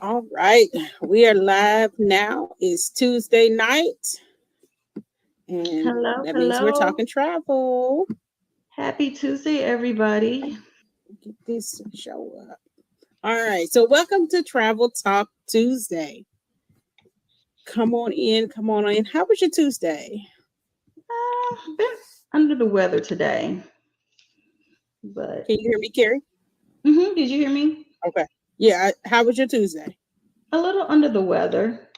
All right, we are live now. It's Tuesday night, and Hello, that means we're hello. talking travel. Happy Tuesday, everybody. Get this to show up. All right, so welcome to Travel Talk Tuesday. Come on in, come on in. How was your Tuesday? Been under the weather today, but Can you hear me, Carrie? did you hear me? Okay. Yeah, how was your Tuesday? A little under the weather.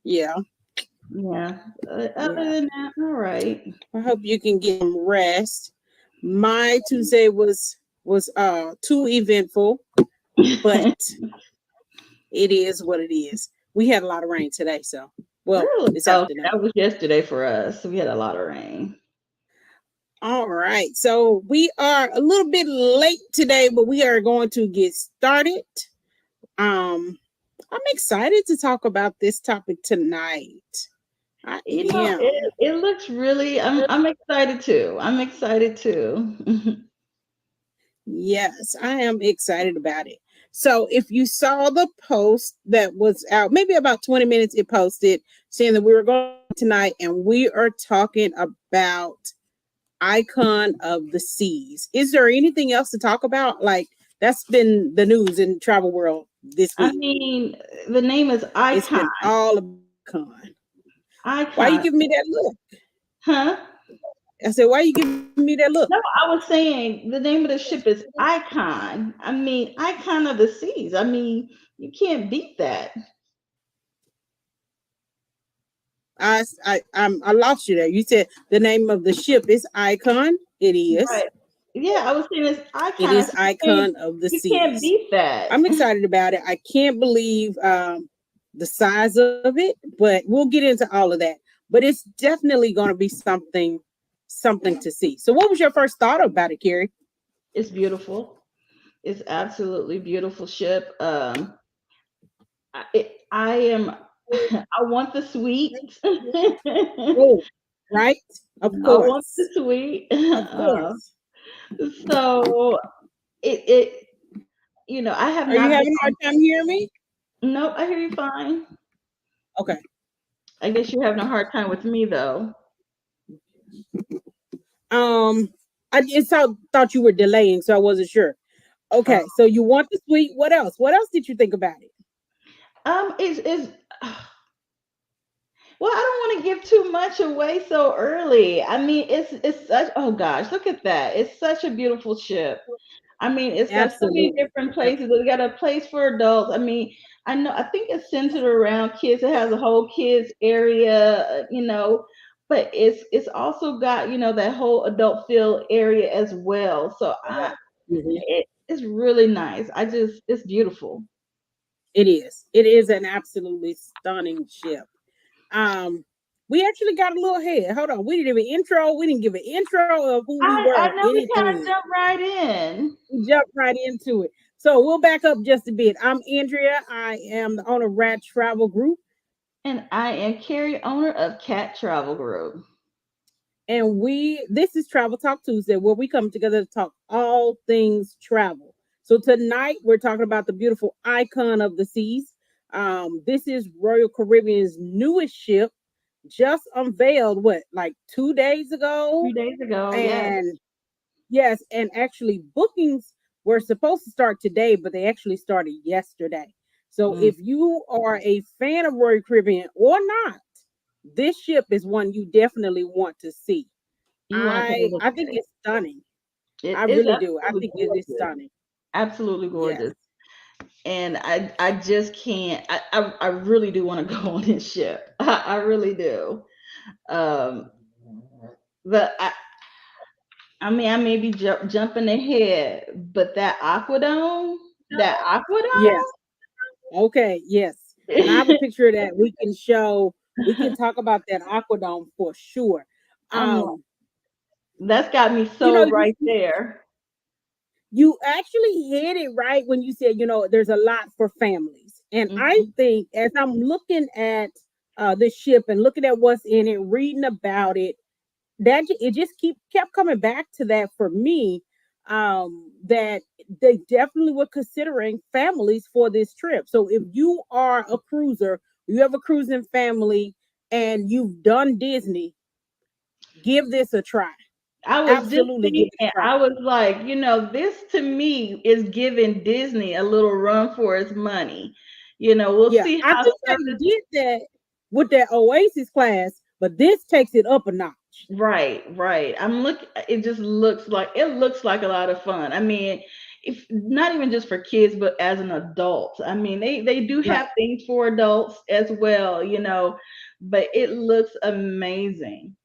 Yeah, Yeah. Other yeah. than that, all right. I hope you can get some rest. My Tuesday was too eventful, but it is what it is. We had a lot of rain today, so well, Really? this Oh, afternoon. that was yesterday for us. We had a lot of rain. All right, so we are a little bit late today, but we are going to get started. I'm excited to talk about this topic tonight. I am. It looks really. I'm excited too. I'm excited too. Yes, I am excited about it. So, if you saw the post that was out, maybe about 20 minutes, it posted saying that we were going tonight and we are talking about Icon of the Seas. Is there anything else to talk about? Like, that's been the news in travel world this I week. mean, the name is It's Icon. been all about Icon. Why you Icon, giving me that look? huh? I said, why you giving me that look? No, I was saying the name of the ship is Icon. I mean, Icon of the Seas. I mean, you can't beat that. I lost you there. You said the name of the ship is Icon. It is. Right. Yeah, I was saying it's It Icon. is Icon of the You can't Seas. beat that. I'm excited about it. I can't believe the size of it, but we'll get into all of that. But it's definitely going to be something to see. So, what was your first thought about it, Carrie? It's beautiful. It's absolutely beautiful ship. I am. I want the suite. I Oh, right? Of want the course, suite. of course. So it. I have Are you not been. having a hard time hearing me? Nope, I hear you fine. Okay. I guess you're having a hard time with me though. Um, I just thought you were delaying, so I wasn't sure. Uh, Okay, so you want the suite. What else? What else did you think about it? is well, I don't want to give too much away so early. I mean, it's such. Oh gosh, look at that! It's such a beautiful ship. I mean, it's got so many Absolutely. different places. It's got a place for adults. I mean, I know. I think it's centered around kids. It has a whole kids area. But it's also got that whole adult feel area as well. So Mhm. it's really nice. It's beautiful. It is. It is an absolutely stunning ship. Um, we actually got a little ahead. Hold on. We didn't give an intro. We didn't give an intro of who we were I or know we kind of anything. jumped right in. We jumped right into it. So we'll back up just a bit. I'm Andrea. I am the owner of Rat Travel Group. And I am Carrie, owner of Cat Travel Group. And this is Travel Talk Tuesday, where we come together to talk all things travel. So tonight we're talking about the beautiful Icon of the Seas. This is Royal Caribbean's newest ship, just unveiled, what, like 2 days ago? 3 days ago, yes. And yes, and actually bookings were supposed to start today, but they actually started yesterday. So Mm, if you are a fan of Royal Caribbean or not, this ship is one you definitely want to see. you want to take a I look I at think it. it's stunning. It I is really do. I absolutely think it is gorgeous. stunning. Absolutely Yes. gorgeous. And I just can't. I really do want to go on this ship. I really do. Um, but I mean, I may be jumping ahead, but that Yes. Okay. Yes. And I have a aquadome. picture of that we can show. We can talk about that aquadome for sure. I'm like, Um, that's got me you know, sold right there. you actually hit it right when you said, there's a lot for families. And I Hmm. think as I'm looking at this ship and looking at what's in it, reading about it, that it just kept coming back to that for me. that they definitely were considering families for this trip. So if you are a cruiser, you have a cruising family, and you've done Disney, give this a try. I was just Absolutely give thinking, it a try. I was like, this to me is giving Disney a little run for its money. We'll Yeah, see I how think they service. did that with that Oasis class, but this takes it up a notch. Right, right. It looks like a lot of fun. I mean, if not even just for kids, but as an adult. I mean, they do Right. have things for adults as well, but it looks amazing.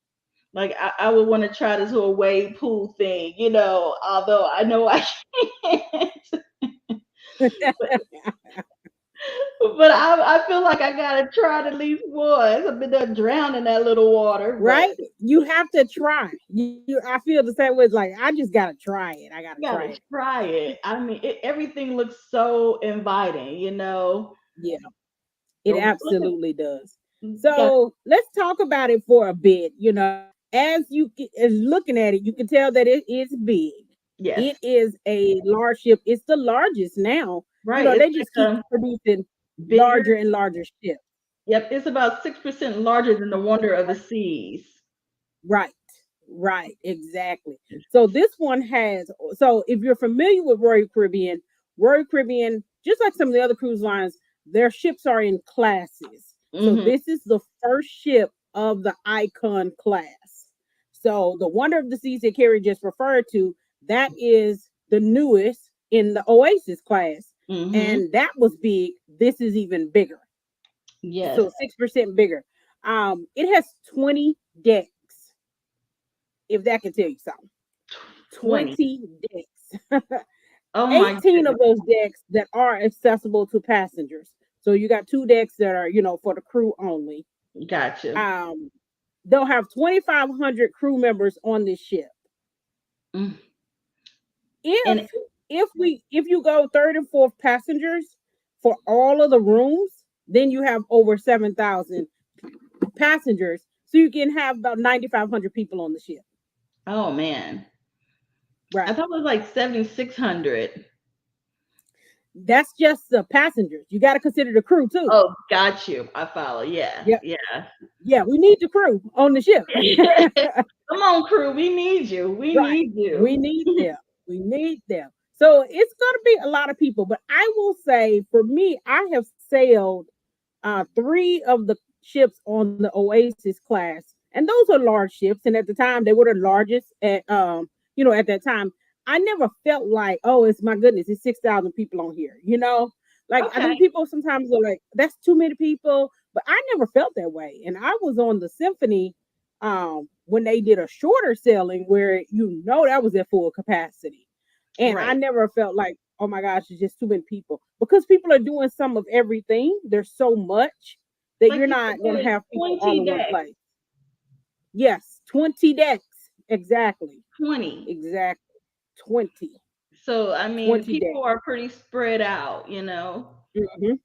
Like I would want to try this whole wave pool thing, although I know I can't. But I feel like I gotta try it at least once. I've been done drowned in that little water, but Right? You have to try. I feel the same way. It's like I just gotta try it. I gotta try gotta it. try it. I mean, everything looks so inviting. Yeah, it Look absolutely does. at got So let's talk about it for a bit. As looking at it, you can tell that it is big. yes, It is a large ship. It's the largest now. right. It's They just like keep producing bigger. larger and larger ships. Yep, it's about 6% larger than the Wonder of the Seas. Right, right, exactly. So this one has, so if you're familiar with Royal Caribbean, just like some of the other cruise lines, their ships are in classes. So Hmm. this is the first ship of the Icon class. So the Wonder of the Seas that Carrie just referred to, that is the newest in the Oasis class. Hmm. And that was big. This is even bigger. Yes, So 6% bigger. It has 20 decks, if that can tell you something. 20. 20 decks. Oh my 18 of goodness. those decks that are accessible to passengers. So you got two decks that are, for the crew only. Gotcha. Um, they'll have 2,500 crew members on this ship. Mm. If And if you go third and fourth passengers for all of the rooms, then you have over 7,000 passengers. So you can have about 9,500 people on the ship. oh man, I Right. thought it was like 7,600. That's just the passengers. You got to consider the crew too. Oh, got you. I follow. Yeah, Yeah. yeah. Yeah. We need the crew on the ship. Come on, crew. We need you. We Right. need We you. need them. We need them. So it's going to be a lot of people. But I will say for me, I have sailed three of the ships on the Oasis class. And those are large ships. And at the time, they were the largest at that time. I never felt like, oh, it's my goodness, it's 6,000 people on here. Like I Okay. think people sometimes are like, that's too many people. But I never felt that way. And I was on the Symphony when they did a shorter sailing where that was at full capacity. And I Right. never felt like, oh my gosh, it's just too many people. Because people are doing some of everything. There's so much that Like you're you said, not gonna there's have people all 20 in one decks. place. Yes, 20 decks. Exactly. 20. Exactly. 20. So, I mean, 20 people decks. are pretty spread out. Mhm.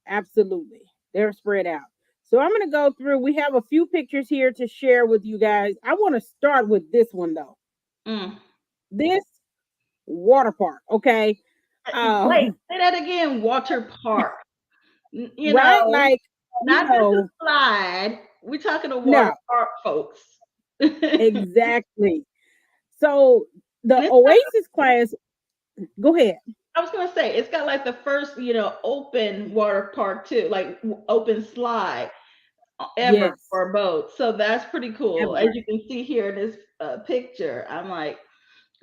Absolutely. They're spread out. So I'm gonna go through. We have a few pictures here to share with you guys. I want to start with this one though. Mm. This water park, okay? Wait, Um, say that again. Water park. You right? know, Like, not just a slide. We're talking a water no, park, folks. And exactly. So the it's got, Oasis class, go ahead. I was gonna say, it's got like the first, open water park too, like open slide ever Yes, for boats. So that's pretty cool. As ever, you can see here in this picture, I'm like,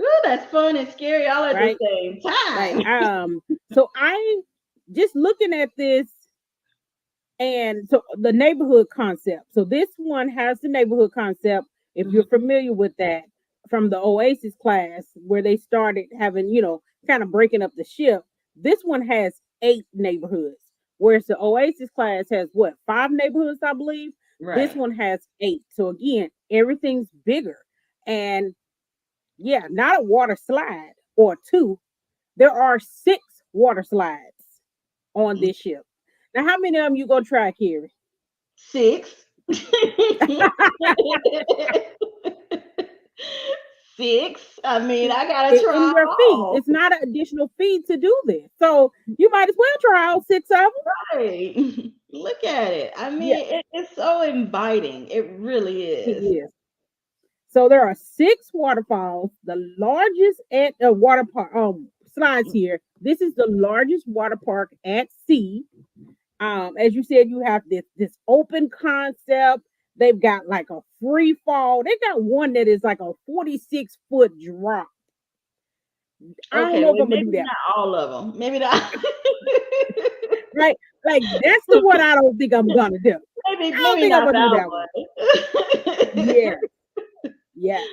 ooh, that's fun and scary all at the right? same Like, time. so I just looking at this, and so the neighborhood concept. So this one has the neighborhood concept. If you're Mhm. familiar with that from the Oasis class, where they started having, kind of breaking up the ship, this one has 8 neighborhoods. Whereas the Oasis class has what, 5 neighborhoods, I believe. This Right. one has 8. So again, everything's bigger. And yeah, not a water slide or two. There are 6 water slides on Mm. this ship. Now, how many of them you gonna try, Carrie? 6. 6. I mean, I gotta in try your feed. all. It's not an additional feed to do this. So you might as well try all 6 of them. Right. Look at it. I Yeah, mean, it's so inviting. It really it is. is. So there are 6 waterfalls. The largest at a water park slides here. This is the largest water park at sea. As you said, you have this open concept. They've got like a free fall. They got one that is like a 46-foot drop. I don't Okay, know if well, I'm gonna maybe do that. not all of them. Maybe not. Right? Like that's the one I don't think I'm gonna do. maybe I don't maybe think I'm not gonna do that that one. one. Yeah, yes.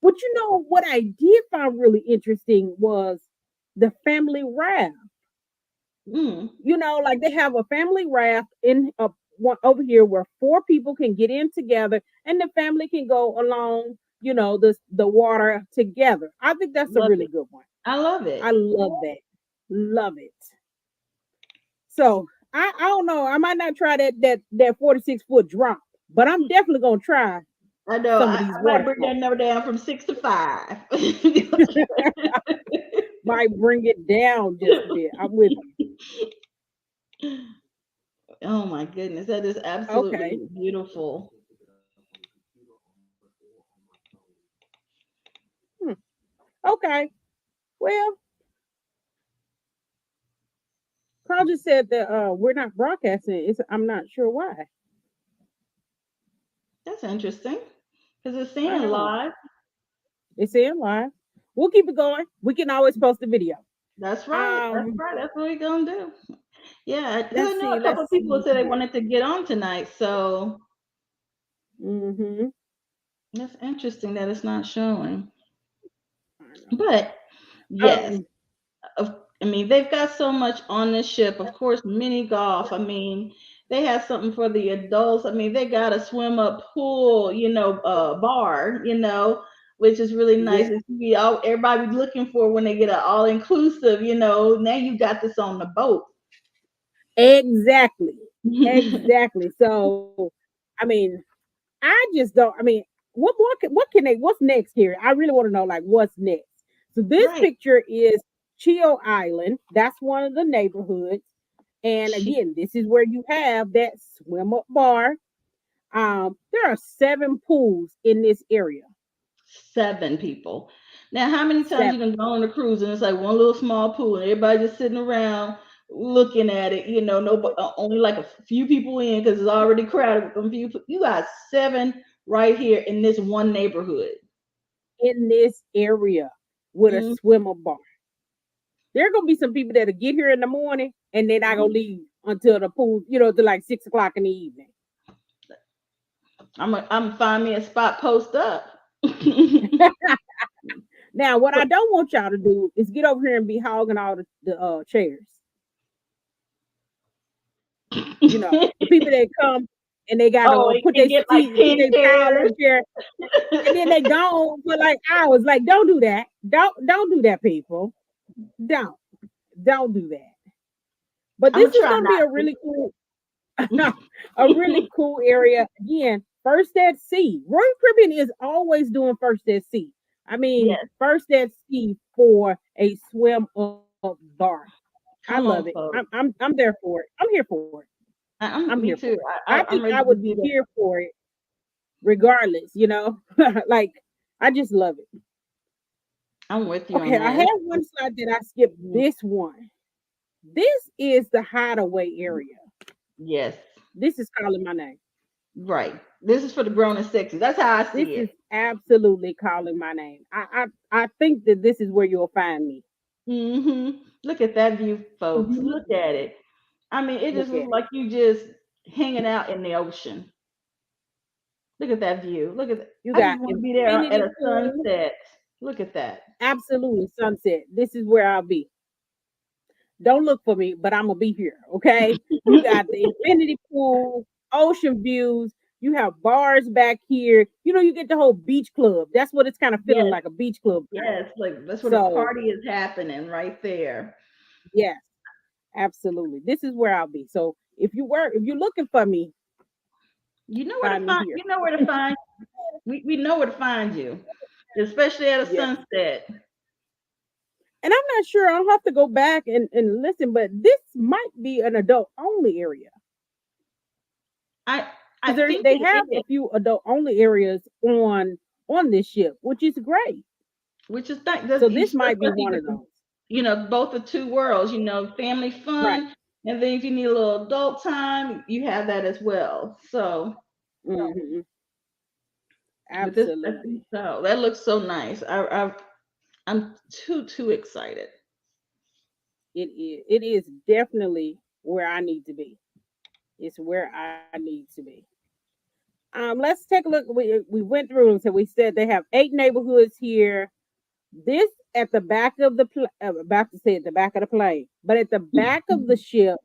But you know what I did find really interesting was the family raft. Mm, You know, like they have a family raft in one over here where 4 people can get in together and the family can go along, the water together. I think that's a love really it. good one. I love I it. love that. Love it. So I don't know. I might not try that 46-foot drop, but I'm definitely gonna try I know. some of I these might bring that waterfalls. number down from 6 to 5. Might bring it down just a bit. I'm with you. Oh my goodness, that is Okay. absolutely beautiful. Hmm. Okay. Well, Carl just said that we're not broadcasting. I'm not sure why. That's interesting because it's I saying know. live. It's saying live. We'll keep it going. We can always post a video. That's right. That's Um, right. That's what we're gonna do. Yeah, because I let's know see. a couple Let's of people see said they here. wanted to get on tonight, so Mm-hmm. that's interesting that it's not showing. I But know. yes, I mean they've got so much on this ship. Of course, mini golf. I mean, they have something for the adults. I mean, they got a swim up pool, bar, which is really nice. Yeah. It's be all everybody looking for when they get an all inclusive. Now you got this on the boat. Exactly. Exactly. So, I mean, I just don't. I mean, what more? What can they? What's next here? I really want to know. Like, what's next? So this Right. picture is Chill Island. That's one of the neighborhoods. And She, again, this is where you have that swim up bar. There are 7 pools in this area. 7 people. Now, how many times you 7. can go on a cruise and it's like one little small pool and everybody just sitting around looking at it? Nobody, only like a few people in because it's already crowded with them few. You got 7 right here in this one neighborhood. In this area with a Mm-hmm. swim up bar. There are gonna be some people that'll get here in the morning and they're not gonna leave until the pool, to like 6 o'clock in the evening. I'm find me a spot post up. Now, what I don't want y'all to do is get over here and be hogging all the chairs. The people that come and they gotta Oh, put and their get like seat, put 10 their towel on chairs. the chair, and then they gone for like hours. Like, don't do that. Don't do that, people. Don't don't do that. But I'm this gonna is try gonna be not a really cool, to. a really cool area. Again, first at sea. Royal Caribbean is always doing first at sea. I mean, Yes, first at sea for a swim up bar. I love come it. on, folks. I'm there for it. I'm here for it. I'm here Me for it. too. I think I'm I ready would to be do that. here for it regardless. Like I just love it. I'm with you on Okay, I that. have one slide that I skipped. This one. This is the hideaway area. Yes, This is calling my name. right. This is for the grown and sexy. That's how I This see is it. absolutely calling my name. I think that this is where you'll find me. Look at that view, If folks. you look Look at it. I mean, it just look looks at it. like you just hanging out in the ocean. Look at that view. Look at that. You I just got want to be there at infinity a pool. sunset. Look at that. Absolutely sunset. This is where I'll be. Don't look for me, but I'm gonna be here. Okay. You got the infinity pool, ocean views. You have bars back here. You get the whole beach club. That's what it's kind of feeling Yes, like, a beach club kind of. yes. Like that's where the So party is happening right there. yes, absolutely. This is where I'll be. So if you're looking for me, You know where to find me find. here. You know where to find. We know where to find you. especially at a Yeah. sunset. And I'm not sure. I'll have to go back and listen, but this might be an adult only area I I because think they it have is, a few adult only areas on this ship, which is great. which is that So you this might be especially one get of the, those. both the two worlds, family Right. fun, and then if you need a little adult time, you have that as well. So, Hmm. but this, I think Absolutely. so. That looks so nice. I'm too excited. It is definitely where I need to be. It's where I need to be. Let's take a look. We went through them. So we said they have 8 neighborhoods here. This at the back of the about to say at the back of the plane, but at the back of the ship,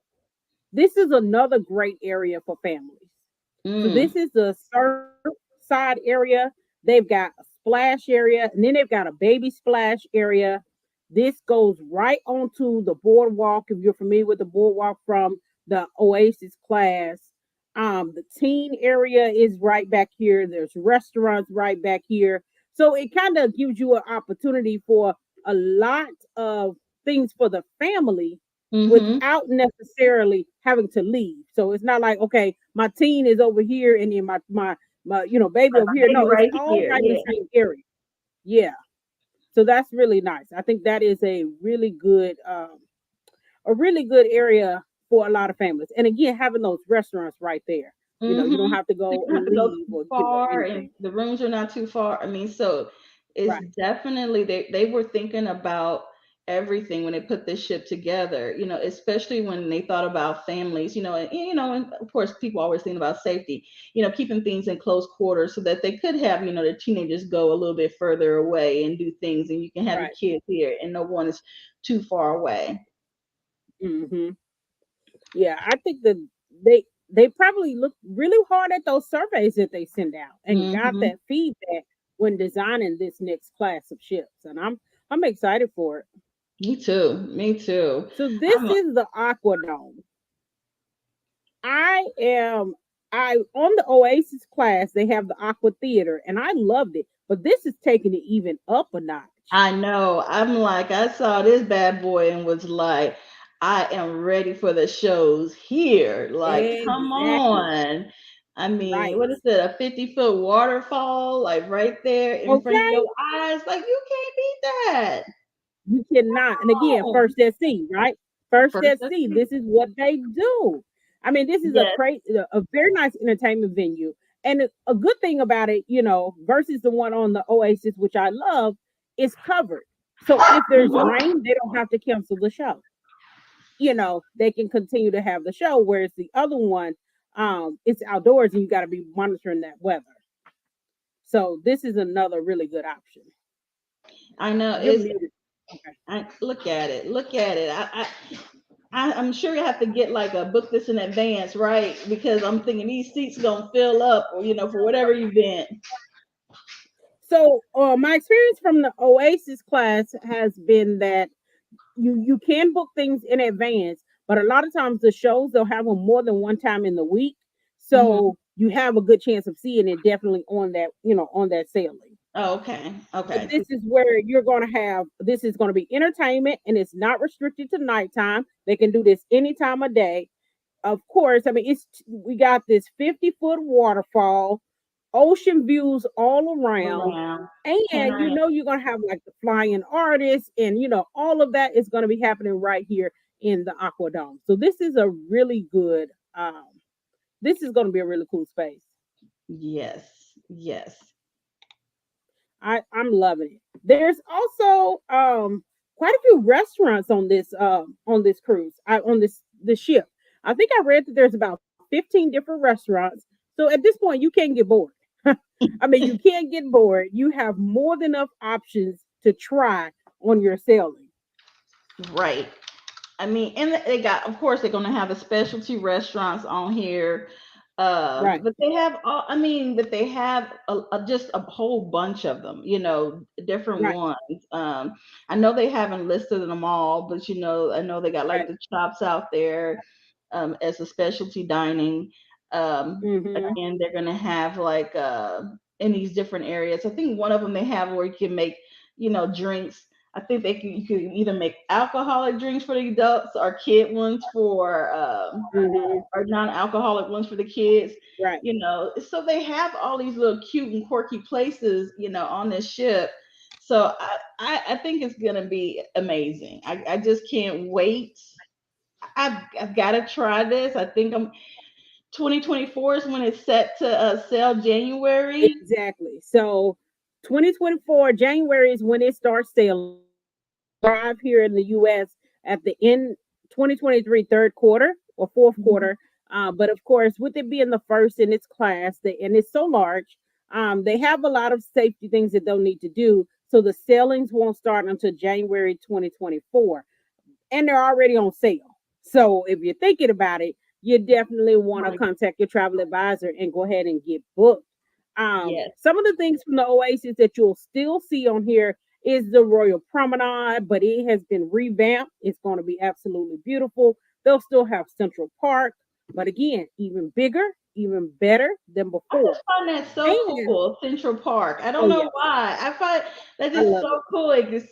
this is another great area for families. So Mm, this is the surf side area. They've got a splash area, and then they've got a baby splash area. This goes right onto the boardwalk. If you're familiar with the boardwalk from the Oasis class, the teen area is right back here. There's restaurants right back here. So it kind of gives you an opportunity for a lot of things for the family mm-hmm. without necessarily having to leave. So it's not like, okay, my teen is over here and then my baby over here. Baby No, it's right all here. right in the Yeah. same area. Yeah. So that's really nice. I think that is a really good area for a lot of families. And again, having those restaurants right there. You don't Mm-hmm. have to You go don't have and to go leave too or far, and anything. the rooms are not too far. I mean, so it's Right. definitely they were thinking about everything when they put this ship together. Especially when they thought about families. And of course, people always think about safety. Keeping things in close quarters so that they could have their teenagers go a little bit further away and do things, and you can have your Right. kids here, and no one is too far away. Hmm. Yeah, I think that they probably looked really hard at those surveys that they send out and got Hmm. that feedback when designing this next class of ships. And I'm excited for it. Me too. Me too. So this I'm is the Aquadome. I am I on the Oasis class, they have the Aqua Theater, and I loved it. But this is taking it even up a notch. I know. I'm like, I saw this bad boy and was like, I am ready for the shows here. Like, come Exactly. on. I mean, Right. what is it? A 50-foot waterfall, like right there in front of Okay. your eyes. Like, you can't beat that. You cannot. And again, Oh, first at sea, right? First first at let's sea. see. This is what they do. I mean, this is a Yes. crazy, a very nice entertainment venue. And a good thing about it, versus the one on the Oasis, which I love, is covered. So if there's Mhm. rain, they don't have to cancel the show. They can continue to have the show. Whereas the other one, it's outdoors and you got to be monitoring that weather. So this is another really good option. I know. You're muted. Okay. Look at it. Look at it. I'm sure you have to get like a book this in advance, right? Because I'm thinking these seats gonna fill up, for whatever event. So my experience from the Oasis class has been that you can book things in advance, but a lot of times the shows they'll have them more than one time in the week, Hmm. so you have a good chance of seeing it definitely on that sailing. Oh, okay. But Okay. this is where you're going to have this is going to be entertainment and it's not restricted to nighttime. They can do this any time of day. Of course, I mean it's we got this 50-foot waterfall, ocean views all around, Around and panoramic. you're gonna have like the flying artists, and all of that is gonna be happening right here in the Aquadome. So this is gonna be a really cool space. Yes. Yes. I'm loving it. There's also quite a few restaurants on this cruise, on this ship. I think I read that there's about 15 different restaurants. So at this point, you can't get bored. I mean, you can't get bored. You have more than enough options to try on your sailing. Right. I mean, and they got, of course, they're gonna have the specialty restaurants on here. Right, But they have all, I mean, but they have just a whole bunch of them, different right, ones. I know they haven't listed them all, but I know they got like right. the chops out there, as a specialty dining. Hmm. Again, they're gonna have like in these different areas. I think one of them they have where you can make, drinks. I think you can either make alcoholic drinks for the adults or kid ones for Hmm. or non-alcoholic ones for the kids. Right. So they have all these little cute and quirky places, on this ship. So I think it's gonna be amazing. I just can't wait. I've got to try this. I think I'm 2024 is when it's set to sell January. Exactly. So 2024 January is when it starts sailing. Arrive here in the U.S. at the end 2023 third quarter or fourth Mhm. quarter. But of course, with it being the first in its class, and it's so large, they have a lot of safety things that they'll need to do. So the sailings won't start until January 2024, and they're already on sale. So if you're thinking about it, you definitely want to My- contact your travel advisor and go ahead and get booked. Yes. Some of the things from the Oasis that you'll still see on here is the Royal Promenade, but it has been revamped. It's going to be absolutely beautiful. They'll still have Central Park, but again, even bigger, even better than I before. just find that so And cool, Central Park. I don't oh yeah, know why. I find that I is love so it. cool. It just,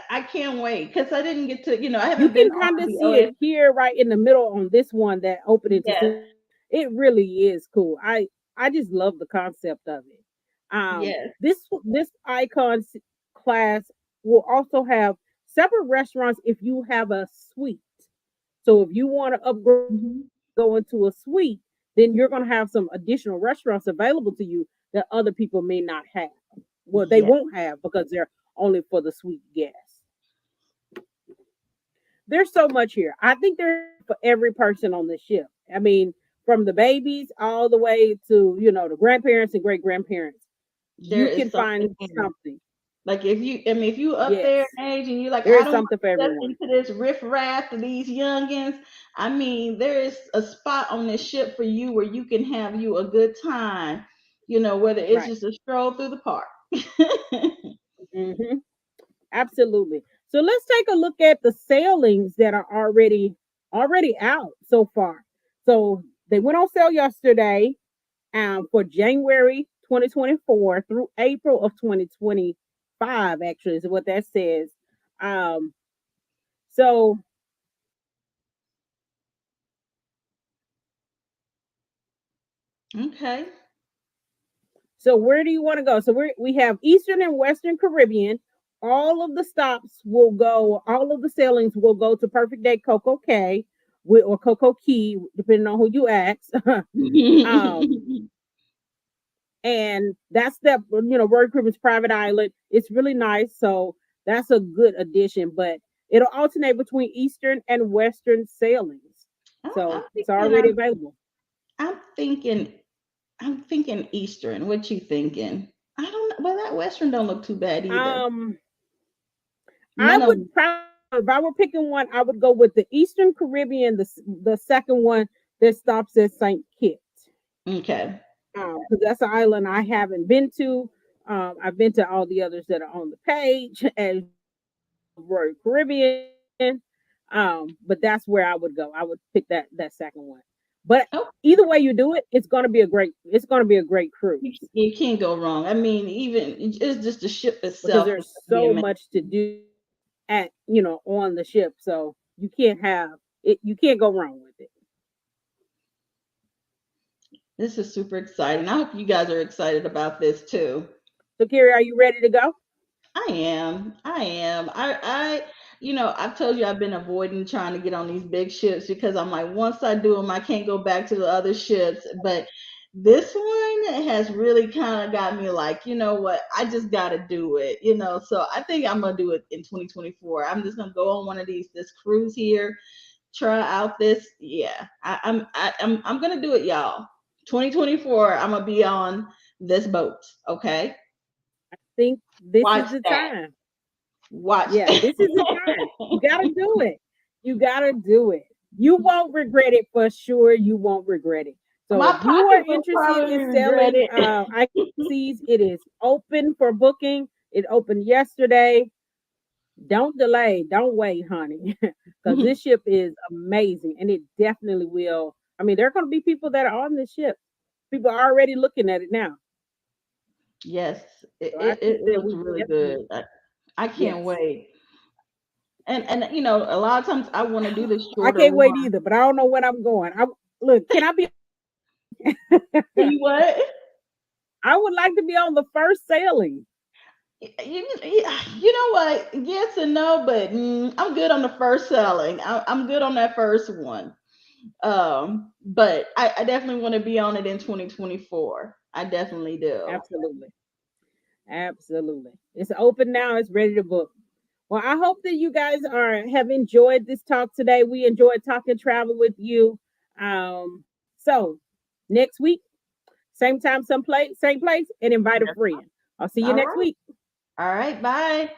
I can't wait because I didn't get to, I You haven't been can on kind of the see it OS. here right in the middle on this one that opened into Yes, it really is cool. I just love the concept of it. yes. This class will also have separate restaurants if you have a suite. So if you want to upgrade, Hmm. go into a suite, then you're going to have some additional restaurants available to you that other people may not have. Well, they Yes. won't have because they're only for the suite guests. There's so much here. I think there's for every person on the ship. I mean, from the babies all the way to, the grandparents and great grandparents. There You is can something find here. something. Like if you up there Yes. in age and you're like, There I is don't want something for to step everyone. into this riff raff of these youngins. I mean, there is a spot on this ship for you where you can have you a good time. Whether it's Right. just a stroll through the park. Hmm. Absolutely. So let's take a look at the sailings that are already out so far. So they went on sale yesterday for January 2024 through April of 2025, actually, is what that says. Um, so Okay. so where do you want to go? So we have Eastern and Western Caribbean. All of the sailings will go to Perfect Day Coco Cay or Coco Key, depending on who you ask. um, and that's Royal Caribbean's private island. It's really nice, so that's a good addition. But it'll alternate between Eastern and Western sailings, I'm so it's thinking. already available. I'm thinking. I'm thinking Eastern. What you thinking? I don't know. Well, that Western don't look too bad either. Um, I None of would probably, if I were picking one, I would go with the Eastern Caribbean, the second one that stops at Saint Kitts, okay. because that's an island I haven't been to. I've been to all the others that are on the page as Royal Caribbean. But that's where I would go. I would pick that second one. But Oh, either way you do it, it's gonna be a great cruise you can't go wrong. I mean, even it's just the ship because itself is there's gonna be so amazing. much to do on the ship. So you can't go wrong with it. This is super exciting. I hope you guys are excited about this too. So Carrie, are you ready to go? I am. I am. I've told you I've been avoiding trying to get on these big ships because I'm like, once I do them, I can't go back to the other ships. But this one has really kind of got me like, you know what? I just got to do it. So I think I'm gonna do it in 2024. I'm just gonna go on one of this cruise here, try out this. Yeah, I'm gonna do it, y'all. 2024. I'm gonna be on this boat. Okay, Think this is watch the that. time. Watch Yeah, that. this is the time. You gotta do it. You gotta do it. You won't regret it for sure. You won't regret it. So My if you are pocket will interested in probably regret selling it. ICs, it is open for booking. It opened yesterday. Don't delay. Don't wait, honey, because this ship is amazing, and it definitely will. I mean, there are going to be people that are on this ship. People are already looking at it now. Yes, So I think it that looks we really good. definitely, I can't yes. wait. And a lot of times I want to do this I shorter can't wait run. either, but I don't know when I'm going. Look, can I be? Can you what? I would like to be on the first sailing. You know what? Yes and no, but I'm good on the first selling. I'm good on that first one. But I definitely want to be on it in 2024. I definitely do. Absolutely. Absolutely. It's open now. It's ready to book. Well, I hope that you guys have enjoyed this talk today. We enjoyed talking travel with you. So next week, same time, same place, and invite a Yes. friend. I'll see you All next right. week. All right. Bye.